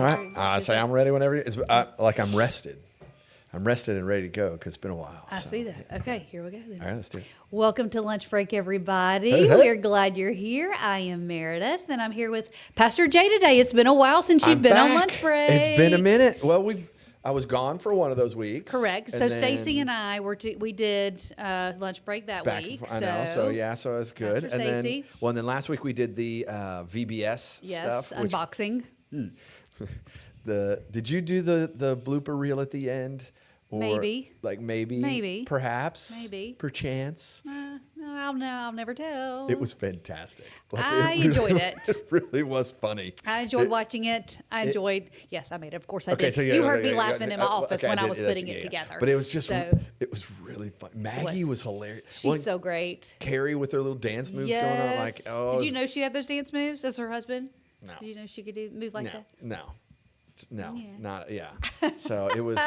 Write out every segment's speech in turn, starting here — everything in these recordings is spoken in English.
All right. I say I'm ready whenever. I'm rested. I'm rested and ready to go because it's been a while. I see that. Okay, here we go then. All right, let's do it. Welcome to Lunch Break, everybody. Hey, hey. We're glad you're here. I am Meredith, and I'm here with Pastor Jay today. It's been a while since you've I'm been back. on Lunch Break. It's been a minute. Well, I was gone for one of those weeks. Correct. and So then Stacy and I we did Lunch Break that back. week. I know. So it was good. Pastor And Stacy. then last week we did the VBS Yes, stuff. unboxing. Did you do the blooper reel at the end? Or Maybe. Maybe. Perhaps. Maybe. Perchance. No, I'll never tell. It was fantastic. I enjoyed it. It really was funny. I enjoyed watching it. Yes, I made it. Of course I did. So you heard me laughing in my office when I was putting it together. But it was just, So, it was really fun. Maggie was hilarious. she's so great. Carrie with her little dance moves going on. Yes. Did you know she had those dance moves as her husband? No. Did you know she could move like that? No, Yeah. not, yeah. So it was,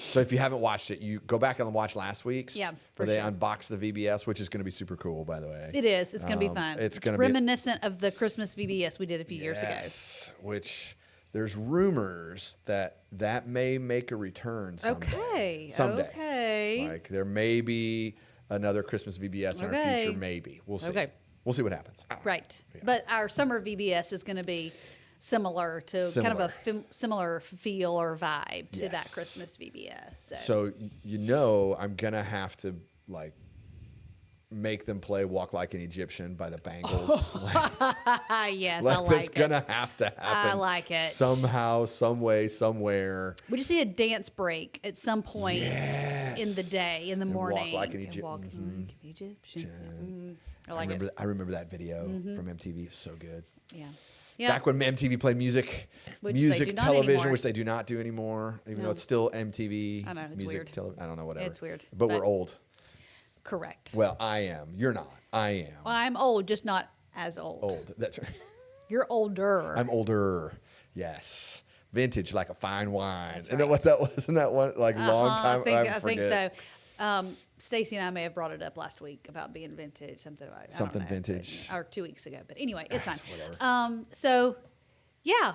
so if you haven't watched it, you go back and watch last week's. Yeah, Where for they sure. unboxed the VBS, which is going to be super cool, by the way. It is. It's going to be fun. It's going to be reminiscent of the Christmas VBS we did a few years ago. Yes, which there's rumors that may make a return someday. Someday. Okay. Like there may be another Christmas VBS in our Okay. future, maybe. We'll see. Okay. We'll see what happens. Right. Yeah. But our summer VBS is going to be similar to kind of a similar feel or vibe to that Yes. Christmas VBS. So I'm gonna have to like make them play "Walk Like an Egyptian" by the Bangles. Yes, Like, I like it's it. gonna have to happen. I like it. Somehow, some way, somewhere. We just need a dance break at some point Yes. in the day, in the And walk morning. like an And Egypt- walk like an Egyptian. I like it. I remember that video from MTV. So good. Yeah. Yeah. Back when MTV played music Which they music do not television, anymore. which they do not do anymore, even No. though it's still MTV. I know, it's music weird. I don't know, whatever. It's weird, But but- we're old. Correct. Well, I am. You're not. I am. Well, I'm old, just not as old. Old. That's right. You're older. I'm older. Yes. Vintage, like a fine wine. That's You know right. what that was? Isn't that one like long time? I think forget. so. Stacy and I may have brought it up last week about being vintage, something about I don't Something know, vintage. or 2 weeks ago. But anyway, it's fine. Whatever. So, yeah.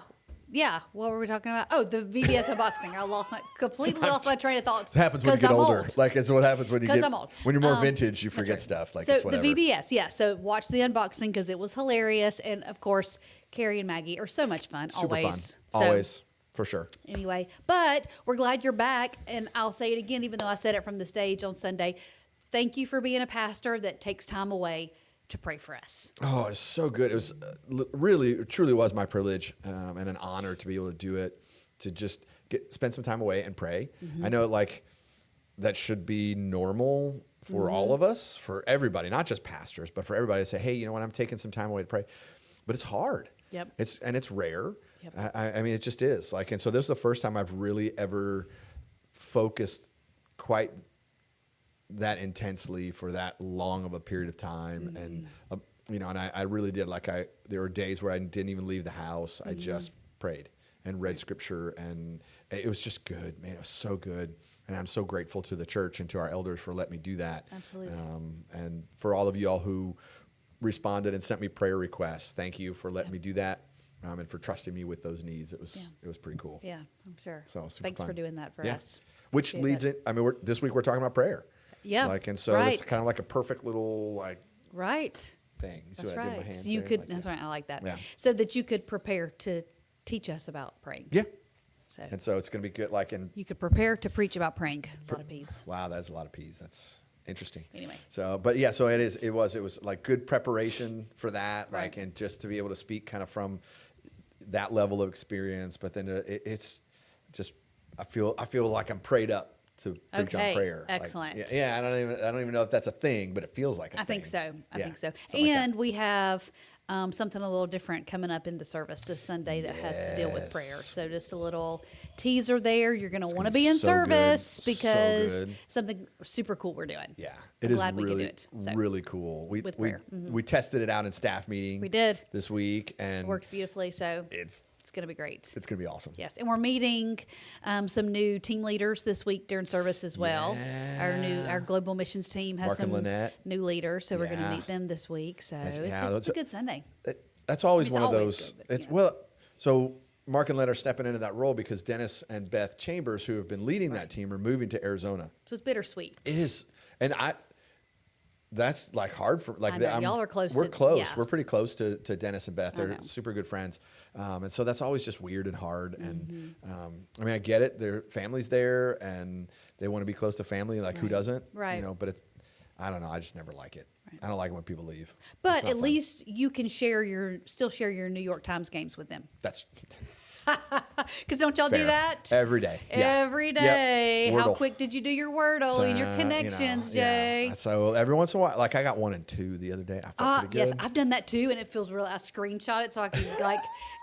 What were we talking about? Oh, the VBS unboxing. I completely lost my train of thought. It happens when you 'cause get I'm older. old. Like it's what happens when you 'Cause get I'm old. when you're more Um, vintage. You That's forget right. stuff. Like so it's whatever. the VBS, yeah. So watch the unboxing because it was hilarious, and of course, Carrie and Maggie are so much fun. Super always. fun. So, Always. For sure. Anyway, but we're glad you're back, and I'll say it again, even though I said it from the stage on Sunday. Thank you for being a pastor that takes time away to pray for us. Oh, it's so good. It was really, it truly was my privilege and an honor to be able to do it, to just spend some time away and pray. Mm-hmm. I know that should be normal for Mm-hmm. all of us, for everybody, not just pastors, but for everybody to say, hey, you know what, I'm taking some time away to pray. But it's hard. Yep. It's rare. Yep. I mean, it just is. And so this is the first time I've really ever focused quite that intensely for that long of a period of time. Mm-hmm. And I really did. There were days where I didn't even leave the house. I just prayed and read scripture, and it was just good, man. It was so good. And I'm so grateful to the church and to our elders for letting me do that. Absolutely. And for all of y'all who responded and sent me prayer requests, thank you for letting me do that. And for trusting me with those needs. It was pretty cool. Yeah, I'm sure. So super Thanks fun. for doing that for Yeah. us. Which Appreciate leads it. in. I mean, this week we're talking about prayer. Yeah, And so right. it's kind of like a perfect little Right. thing. You see That's what I did with my right. hands So you there? could. Like That's that. right. I like that. Yeah. So that you could prepare to teach us about praying. Yeah. So And so it's going to be good. you could prepare to preach about praying. It's a lot of peas. Wow, that's a lot of peas. That's interesting. Anyway. So, but yeah, so it was like good preparation for that, Right. and just to be able to speak kind of from that level of experience. But then it's just I feel like I'm prayed up to preach Okay, on prayer. excellent. Yeah, I don't even know if that's a thing, but it feels like a thing. I think so. I Yeah, think so. something like that. And we have something a little different coming up in the service this Sunday that has to deal with prayer. Yes. So just a little teaser there. You're going to want gonna to be be in so good. service So because good. something super cool we're doing. Yeah, I'm it is glad we could really, do it. So, really cool. We with prayer. Mm-hmm. we tested it out in staff meeting. We did. this week, and It worked beautifully. So it's it's going to be great. it's gonna be awesome. Yes, and we're meeting some new team leaders this week during service as well. Our global missions team has Mark and some Lynette. new leaders, so we're going to Yeah. meet them this week. So Yes, it's yeah, a that's good Sunday. That's always It's one of always those. good, but, It's you know. so Mark and Len are stepping into that role because Dennis and Beth Chambers, who have been leading that team, are moving to Arizona. So it's bittersweet. It is, and that's like hard for like I know, y'all are close We're to- close. yeah. We're pretty close to Dennis and Beth. I They're know. super good friends, and so that's always just weird and hard. And Mm-hmm. I mean, I get it. Their family's there, and they want to be close to family. Like who Right. doesn't? Right. You know, but it's I don't know. I just never like it. Right. I don't like it when people leave. It's But not at fun. least you can still share your New York Times games with them. That's Because don't y'all do fair. that? Every day. Yeah. Every Yep. day. How Wordle. quick did you do your Wordle and your So, connections, you know, Jay? yeah. So every once in a while, like I got 1 and 2 the other day. I felt pretty good. Yes, I've done that too, and it feels real. I screenshot it so I can like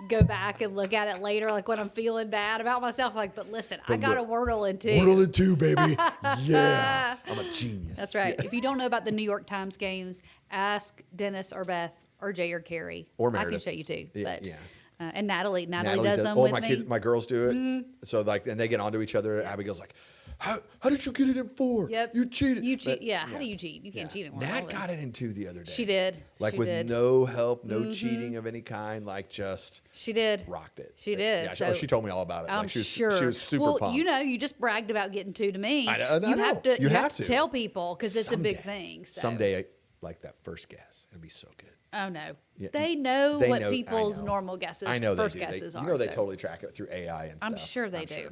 go back and look at it later, like when I'm feeling bad about myself. Like, but listen, I But got a look, Wordle in two. Wordle and 2, baby. Yeah. I'm a genius. That's right. If you don't know about the New York Times games, ask Dennis or Beth or Jay or Carrie. Or I can Meredith. show you too. Yeah, But, yeah. and Natalie does them oh, with my me. kids, my girls do it. So like, and they get onto each other. Abigail's like, how did you get it in 4? Yep. You cheated. You cheat. But, Yeah. How do you cheat? You can't cheat in Wordle. Nat got it in 2 the other day. She did. Like She with did. no help, no cheating of any kind. Like just She did. rocked it. She did. Yeah. So she told me all about it. I'm Like she was, sure. She was super well, pumped. you know, you just bragged about getting 2 to me. I know. You have to. You have to to. tell people because it's a big Someday. thing. So. Someday, like that first guess, it'll be so good. Oh no. Yeah. They know They what know- I people's know. normal guesses, I know first they do. guesses They, are. you know they so. totally track it through AI and stuff. I'm sure they do. sure.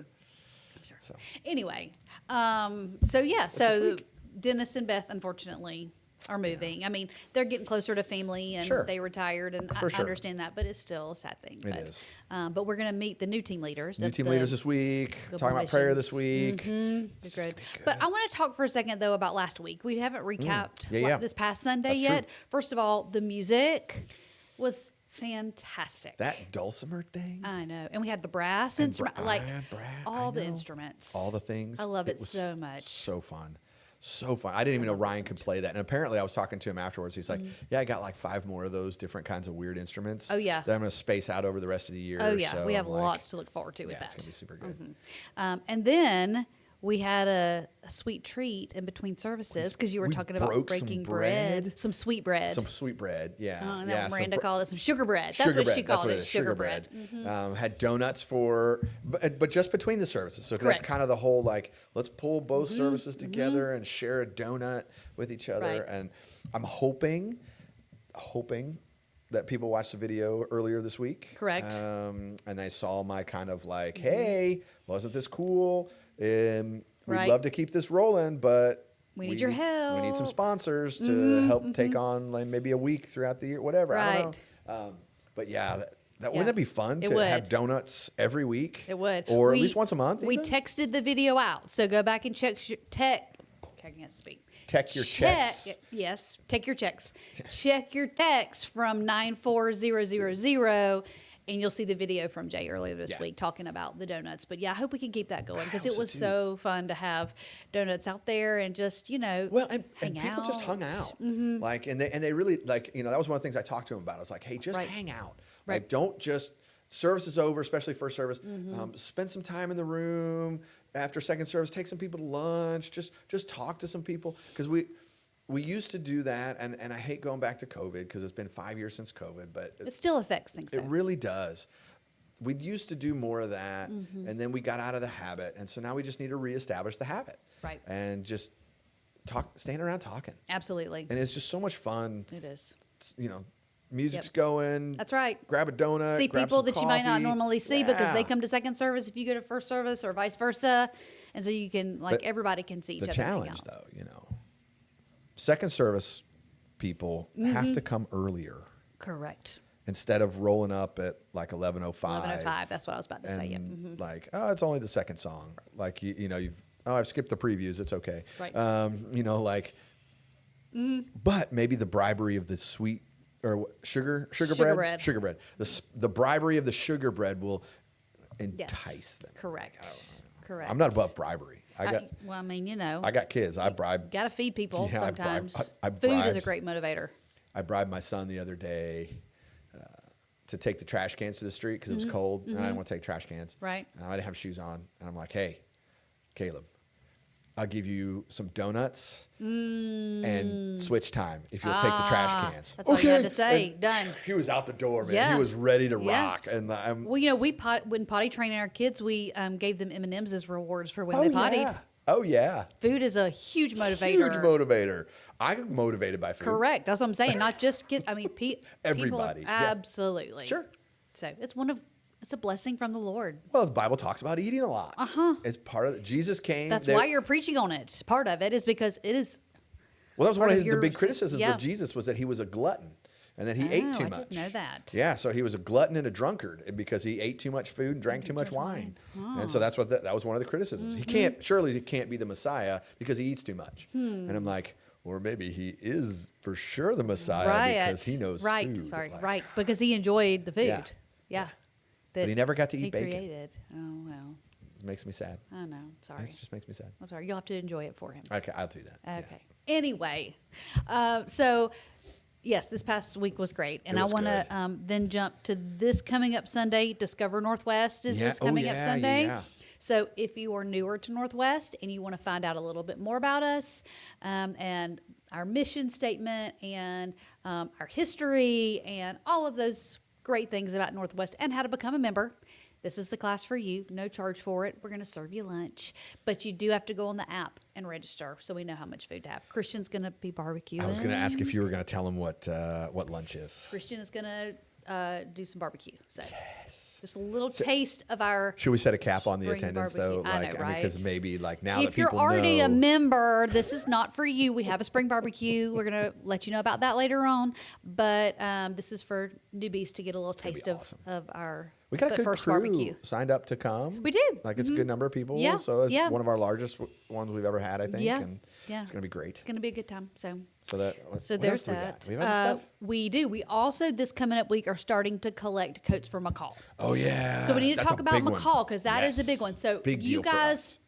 I'm sure. So. Anyway, so yeah, this so week? Dennis and Beth unfortunately are moving. I mean, they're getting closer to family and Sure. they retired, and For I sure. understand that, but it's still a sad thing. It but, is. But we're going to meet the new team leaders. New of team the- leaders this week. the Talking about prayer this missions. week. It's It's good. gonna be good. But I want to talk for a second though about last week. We haven't recapped Yeah, yeah. this past Sunday That's yet. true. First of all, the music was fantastic. That dulcimer thing. I know, and we had the brass And instrument, bra- like brass, all I the know. instruments, All the things. I love it was so much. So fun. So fun. I didn't even know Ryan could play that. And apparently I was talking to him afterwards. He's like, yeah, I got like 5 more of those different kinds of weird instruments. Mm-hmm. Oh, yeah. That I'm going to space out over the rest of the year. Oh yeah, So we have I'm like, lots to look forward to with yeah, that. it's going to be super good. And then we had a sweet treat in between services because you were we talking about broke some breaking bread. bread. Some sweet bread. Some sweet bread. Yeah. Oh, and yeah. then some Miranda br- called it some sugar bread. That's Sugar what bread. she That's called what it. is, Sugar bread. Mm-hmm. Had donuts but just between the services. So that's Correct. kind of the whole like, let's pull both services together and share a donut with each other. Right. And I'm hoping that people watched the video earlier this week. Correct. And they saw my kind of like, hey, wasn't this cool? We'd Right. love to keep this rolling, but We need your We need some help. Mm-hmm, sponsors to help take on like maybe a week throughout the year, whatever. I don't know. But yeah, wouldn't Yeah. that be fun It to would. have donuts every week? It would. Or We- at least once a month. We even? texted the video out, so go back and check. I can't speak. Check your Check- checks. Yes, take your checks. Check your text from 94000, and you'll see the video from Jay earlier this Yeah. week talking about the donuts. But yeah, I hope we can keep that going because Wow, it was so so fun to have donuts out there and just Well, and hang people just hung out. Mm-hmm. out. Like, and they really, like, that was one of the things I talked to them about. I was like, hey, just Right. hang out. Right. Like, don't just, service is over, especially first service. Mm-hmm. Spend some time in the room. After second service, take some people to lunch. Just talk to some people. Because we used to do that, and I hate going back to COVID because it's been 5 years since COVID, but It still affects things. it Though. really does. We used to do more of that, Mm-hmm. and then we got out of the habit, and so now we just need to reestablish the habit. Right. And just stand around talking. Absolutely, And it's just so much fun. it is. It's, music's Yep. going. That's right. Grab a donut. See grab people some that you might not coffee. normally see because they Yeah. come to second service if you go to first service or vice versa, and so you can But everybody can see each The other. and hang challenge, out. though, second service people Mm-hmm. have to come earlier Correct. instead of rolling up at like 11:05. 11:05. That's what I was about to say. Yep. And like, oh, it's only the second song. Like I've skipped the previews. It's okay. Right. But maybe the bribery of the sweet or sugar Sugar bread, bread. sugar bread. The bribery of the sugar bread will Yes. entice them. Correct. Correct. I'm not above bribery. I got kids. I bribe. Got to feed people Yeah, I bribe- sometimes. I Food is a bribed- great motivator. I bribed my son the other day to take the trash cans to the street because it was cold and I didn't want to take trash cans. Right. And I didn't have shoes on. And I'm like, hey, Caleb, I'll give you some donuts and switch time if you'll take the trash cans. That's all you had to say. And Done. He was out the door, man. Yeah. He was ready to Yeah. rock. And I'm, Well, when potty training our kids, we gave them M&Ms as rewards for when oh they pottied. yeah, oh yeah, Food is a huge motivator. huge motivator. I'm motivated by food. Correct. That's what I'm saying. Not just kids. I mean, Everybody, People yeah. absolutely. Sure. So it's a blessing from the Lord. Well, the Bible talks about eating a lot. It's part of Jesus came. That's there- why you're preaching on it. Part of it is because it is. Well, that was one part of of the your- big criticisms yeah. of Jesus was that he was a glutton and that he ate too I much. didn't know that. Yeah, so he was a glutton and a drunkard because he ate too much food and drank too much wine. And so that's what that was one of the criticisms. He can't be the Messiah because he eats too much. And I'm like, or maybe he is for sure the Messiah because he knows food. Right. Because he enjoyed the food. Yeah. Yeah. But he never got to he eat bacon. created. Oh well. It makes me sad. I know. Sorry. It just makes me sad. I'm sorry. You'll have to enjoy it for him. Okay, I'll do that. Yeah. Okay. Anyway, so yes, this past week was great, and It I was want good. to then jump to this coming up Sunday. Discover Northwest is Yeah. this Oh, coming up yeah, Sunday. yeah. So if you are newer to Northwest and you want to find out a little bit more about us and our mission statement and our history and all of those great things about Northwest and how to become a member, this is the class for you. No charge for it. We're going to serve you lunch, but you do have to go on the app and register so we know how much food to have. Christian's going to be barbecuing. I was going to ask if you were going to tell him what lunch is. Christian is going to do some barbecue. So just a little taste of our. Should we set a cap on the spring attendance barbecue. though? I know, right? Because maybe like now that If you're people already know, a member, this is not for you. We have a spring barbecue. We're going to let you know about that later on. But this is for newbies to get a little gonna be taste awesome. of our we got a good first crew barbecue. signed up to come. We do. Like it's a good number of people. Yeah, So it's yeah. one of our largest ones we've ever had, I think. Yeah, And yeah. it's going to be great. It's going to be a good time. So So that. So what there's else do we that. got? We have other stuff. We do. We also, this coming up week, are starting to collect coats for McCall. Oh yeah. So we need to That's talk a about big one. McCall because that is a Yes. big one. So Big you deal for guys, us.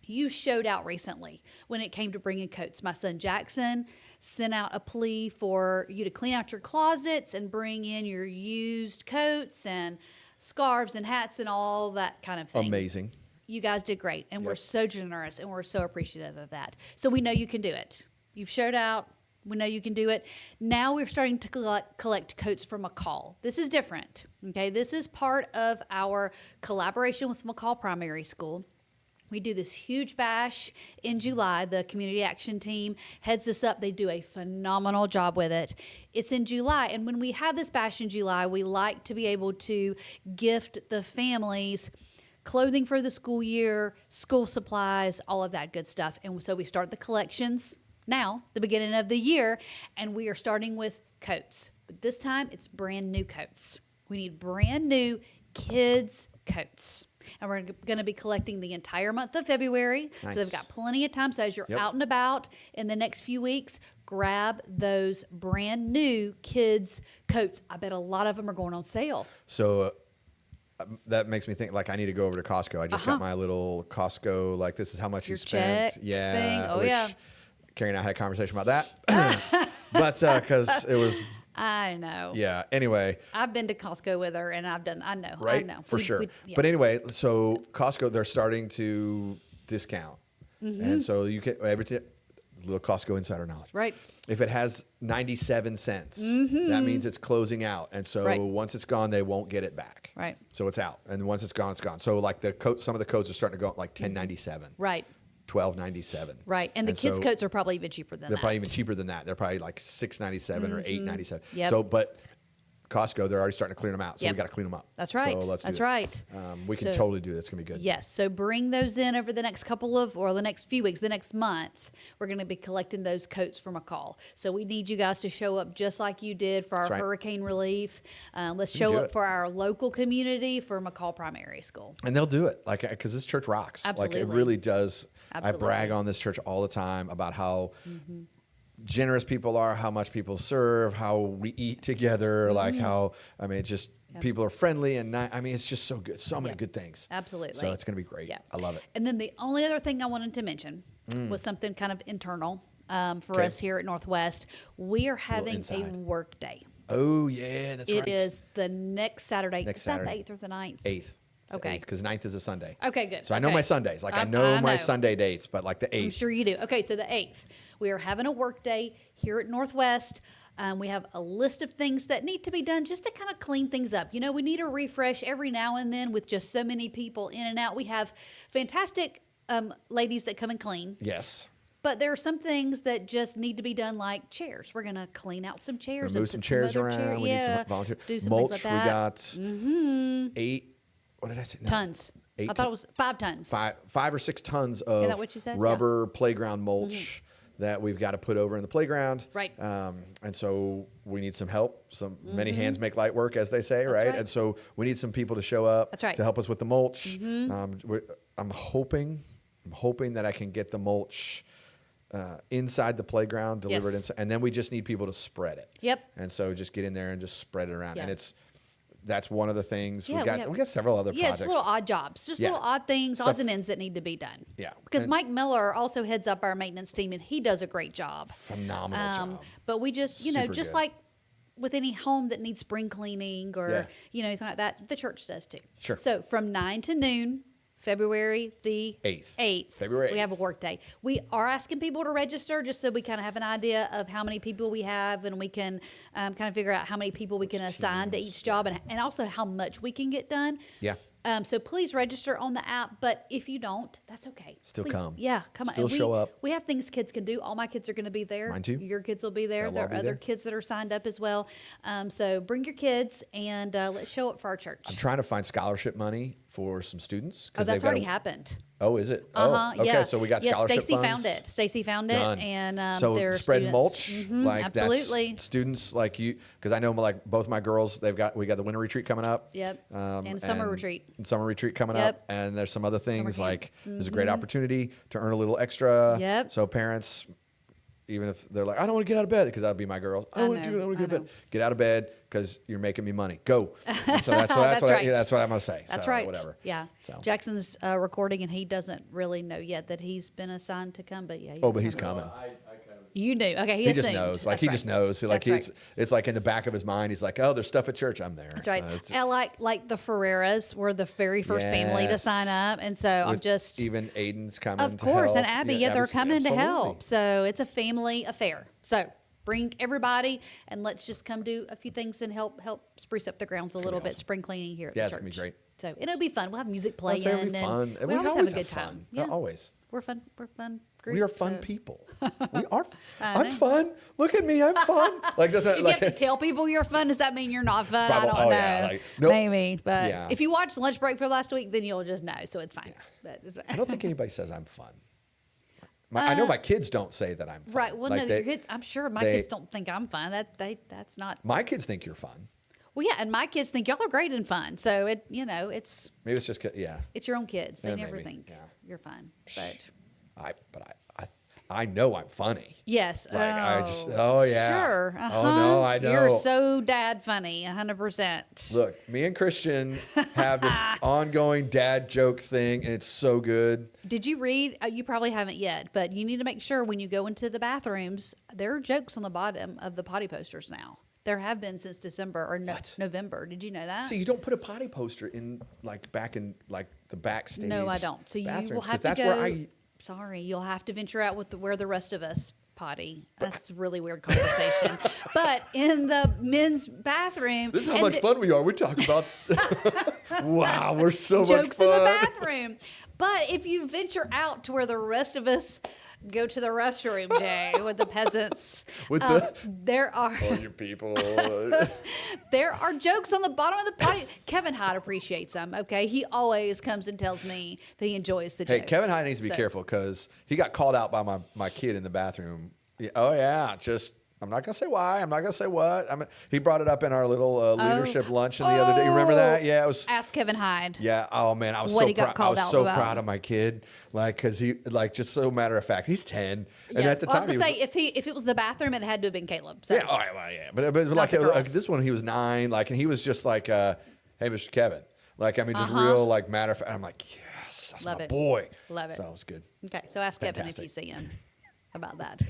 you showed out recently when it came to bringing coats. My son Jackson sent out a plea for you to clean out your closets and bring in your used coats and scarves and hats and all that kind of thing. Amazing. You guys did great, and we're Yep. so generous, and we're so appreciative of that. So we know you can do it. You've showed out. We know you can do it. Now we're starting to collect coats for McCall. This is different, okay? This is part of our collaboration with McCall Primary School. We do this huge bash in July. The community action team heads this up. They do a phenomenal job with it. It's in July. And when we have this bash in July, we like to be able to gift the families clothing for the school year, school supplies, all of that good stuff. And so we start the collections now, the beginning of the year, and we are starting with coats. But this time it's brand new coats. We need brand new kids' coats. And we're going to be collecting the entire month of February. Nice. So they've got plenty of time. So as you're Yep. out and about in the next few weeks, grab those brand new kids' coats. I bet a lot of them are going on sale. So that makes me think like I need to go over to Costco. I just got my little Costco, like this is how much Your you spent. check Yeah. thing. Oh, which yeah. Carrie and I had a conversation about that. But because it was, I know. yeah. Anyway, I've been to Costco with her, and I know. right? I know. For sure. Yeah. But anyway, so Costco, they're starting to discount. Mm-hmm. And so you get little Costco insider knowledge. Right. If it has 97 cents, that means it's closing out. And so Right. once it's gone, they won't get it back. Right. So it's out. And once it's gone, it's gone. So like the coat, some of the coats are starting to go up like 10.97. Right. 12.97. Right. And the kids' so coats are probably even cheaper than they're that. probably even cheaper than that. They're probably like 6.97 or 8.97. Yep. So, but Costco, they're already starting to clear them out. So Yep. we got to clean them up. That's right. So let's do That's it. right. We can So- totally do it. It's going to be good. Yes. So bring those in over the next the next few weeks, the next month. We're going to be collecting those coats from McCall. So we need you guys to show up just like you did for our That's right. hurricane relief. Let's can show do up it. for our local community for McCall Primary School. And they'll do it, like, because this church rocks. Like, it Absolutely. really does. Absolutely. I brag on this church all the time about how generous people are, how much people serve, how we eat together, like how, I mean, just people are friendly and I mean, it's just so good. So many Yep. good things. Absolutely. So it's going to be great. Yeah. I love it. And then the only other thing I wanted to mention was something kind of internal for Okay. us here at Northwest. We are little having a inside. work day. Oh, yeah, that's right. It is the next Saturday. Next Is that Saturday. the 8th or the 9th? 8th. It's the Okay. 8th, because 9th is a Sunday. Okay, good. So I know Okay. my Sundays. Like I I know my know. Sunday dates, but like the 8th. I'm sure you do. Okay, so the 8th, we are having a work day here at Northwest. We have a list of things that need to be done just to kind of clean things up. You know, we need a refresh every now and then with just so many people in and out. We have fantastic ladies that come and clean. Yes. But there are some things that just need to be done, like chairs. We're going to clean out some chairs. Move and some put chairs other around. We need yeah, some volunteer. do some Mulch, things like that. we got 8, what did I say? No, Tons. 8 I thought it was 5 tons. five or 6 tons of that what you said? rubber playground mulch that we've got to put over in the playground. Right. And so we need some help. Many hands make light work, as they say, right? right. And so we need some people to show up That's right. to help us with the mulch. I'm hoping that I can get the mulch inside the playground, delivered Yes. inside, and then we just need people to spread it. Yep. And so just get in there and just spread it around. Yeah. And that's one of the things Yeah, we got several other Yeah, projects. just little odd jobs, just Yeah. little odd things, Stuff- odds and ends that need to be done. Yeah. Because And- Mike Miller also heads up our maintenance team, and he does a great job. Phenomenal job. But we just, Super just good. like with any home that needs spring cleaning or Yeah. anything like that, the church does too. Sure. So from 9 to noon, February the 8th. February we have a 8th. work day. We are asking people to register just so we kind of have an idea of how many people we have, and we can kind of figure out how many people we can assign to teams, each job, and also how much we can get done. Yeah. So please register on the app, but if you don't, that's okay. Still Please- come. Yeah, come on. Still And show up. We have things kids can do. All my kids are going to be there. Mine too. Your kids will be there. They'll There all are be other there. kids that are signed up as well. So bring your kids and let's show up for our church. I'm trying to find scholarship money for some students. Oh, that's already happened. Oh, is it? Uh-huh. Oh, okay. Yeah. So we got Yes, scholarship Stacy funds. found it. Stacy found Done. it, and So there are spreading students. mulch, like absolutely. that's students like you, because I know like both my girls, we got the winter retreat coming up. Yep. And summer retreat. And summer retreat coming Yep. up, and there's some other things camp. like there's a great opportunity to earn a little extra. Yep. So parents, even if they're like, I don't want to get out of bed, because that'd be my girl. I don't want to know, do it. I don't want to I get out of know. bed. Get out of bed because you're making me money. Go. And so that's That's what right. that's what I'm gonna say. That's So, right. Whatever. Yeah. So. Jackson's recording, and he doesn't really know yet that he's been assigned to come. But yeah. Oh, but he's coming. You do. Okay. He just assumed. knows. Like That's he right. just knows. Like That's right. it's like in the back of his mind. He's like, oh, there's stuff at church. I'm there. That's right. So it's- And like the Ferreras were the very first family to Yes. sign up, and so I'm with just even Aiden's coming. of to course, and help. Abby, yeah, they're coming to absolutely. help. So it's a family affair. So bring everybody, and let's just come do a few things and help spruce up the grounds a gonna little be bit. awesome. Spring cleaning here at Yeah, the it's church. gonna be great. So it'll be fun. We'll have music I'll playing. say it'll be and fun. We always have a good fun. time. Yeah. Always. We're fun. We're fun. Group, We are fun so- people. We are. I I'm know. fun. Look at me. I'm fun. Like doesn't If like you have to tell people you're fun, does that mean you're not fun? Probably- I don't oh, know. yeah, like, nope. Maybe, but Yeah. if you watched lunch break for last week, then you'll just know. So it's fine. But it's I don't think anybody says I'm fun. I know my kids don't say that I'm fun. right. Well, Like no, they- your kids. I'm sure my they- kids don't think I'm fun. That's not. My kids think you're fun. Well, yeah, and my kids think y'all are great and fun. So it's Maybe it's just yeah. your own kids. They Yeah, never maybe, think yeah. you're fun. But I know I'm funny. yes. Like I just oh, yeah. Sure. Oh Uh-huh. no, I know. You're so dad funny. 100%. Look, me and Christian have this ongoing dad joke thing, and it's so good. Did you read? You probably haven't yet, but you need to make sure when you go into the bathrooms, there are jokes on the bottom of the potty posters now. There have been since December or What? November. Did you know that? See, you don't put a potty poster in back in the backstage. No, I don't. So you will bathrooms, 'cause have to that's go. where I Sorry, you'll have to venture out with where the rest of us potty. That's a really weird conversation. But in the men's bathroom, This is how and much the- fun we are. We talk about. Wow, we're so much jokes in the fun. bathroom. But if you venture out to where the rest of us go to the restroom, Jay, with the peasants, With the- there are Oh, you people. there are jokes on the bottom of the potty. Kevin Hyde appreciates them. Okay, he always comes and tells me that he enjoys the Hey, jokes. Kevin Hyde needs to be So- careful because he got called out by my kid in the bathroom. Yeah, oh yeah, just I'm not gonna say why. I'm not gonna say what. He brought it up in our little leadership luncheon the other day. You remember that? Yeah, it was. Ask Kevin Hyde. Yeah. Oh man, I was What so he got proud. I called was out so about. proud of my kid, like because he just so matter of fact. He's 10, and Yes. at the Well, I time was he gonna was. say if it was the bathroom, it had to have been Caleb. So. Yeah, oh, well, yeah, but like the girls. this one, he was 9, like, and he was just like, "Hey, Mr. Kevin," like, I mean, just real like matter of fact. I'm like, yes, that's Love my it. boy. Love it. So it was good. Okay, so ask Kevin if Fantastic. you see him. about that.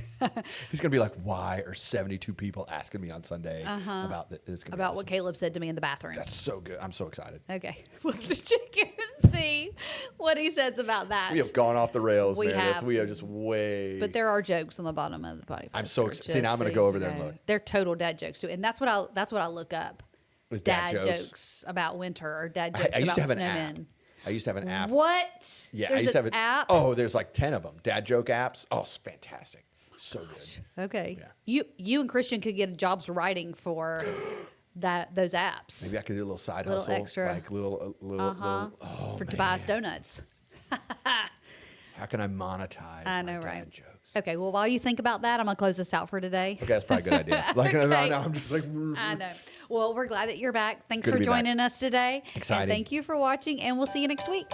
He's gonna be like, "Why are 72 people asking me on Sunday about this?" It's gonna be About what awesome. Caleb said to me in the bathroom. That's so good. I'm so excited. Okay. We'll have to check in and see what he says about that. We have gone off the rails, We Meredith. have. We are just way. But there are jokes on the bottom of the body. I'm so poster, excited. See, now I'm just gonna so go you over there and know. look. They're total dad jokes too, and that's what I look up. Was dad jokes. about winter or dad jokes I used to about have an app. snowmen. I used to have an app. What? Yeah, There's I used to have an an app. Oh, there's like 10 of them. Dad joke apps. Oh, it's fantastic. So good. Okay. Yeah. You and Christian could get jobs writing for those apps. Maybe I could do a little side Little hustle, extra. like little. Oh, for man. Tobias Donuts. How can I monetize? I my know, dad right? Jokes. Okay, well, while you think about that, I'm gonna close this out for today. Okay, that's probably a good idea. Like Okay. now, I'm just like. I know. Well, we're glad that you're back. Thanks Good to for be back. joining us today. Exciting. And thank you for watching, and we'll see you next week.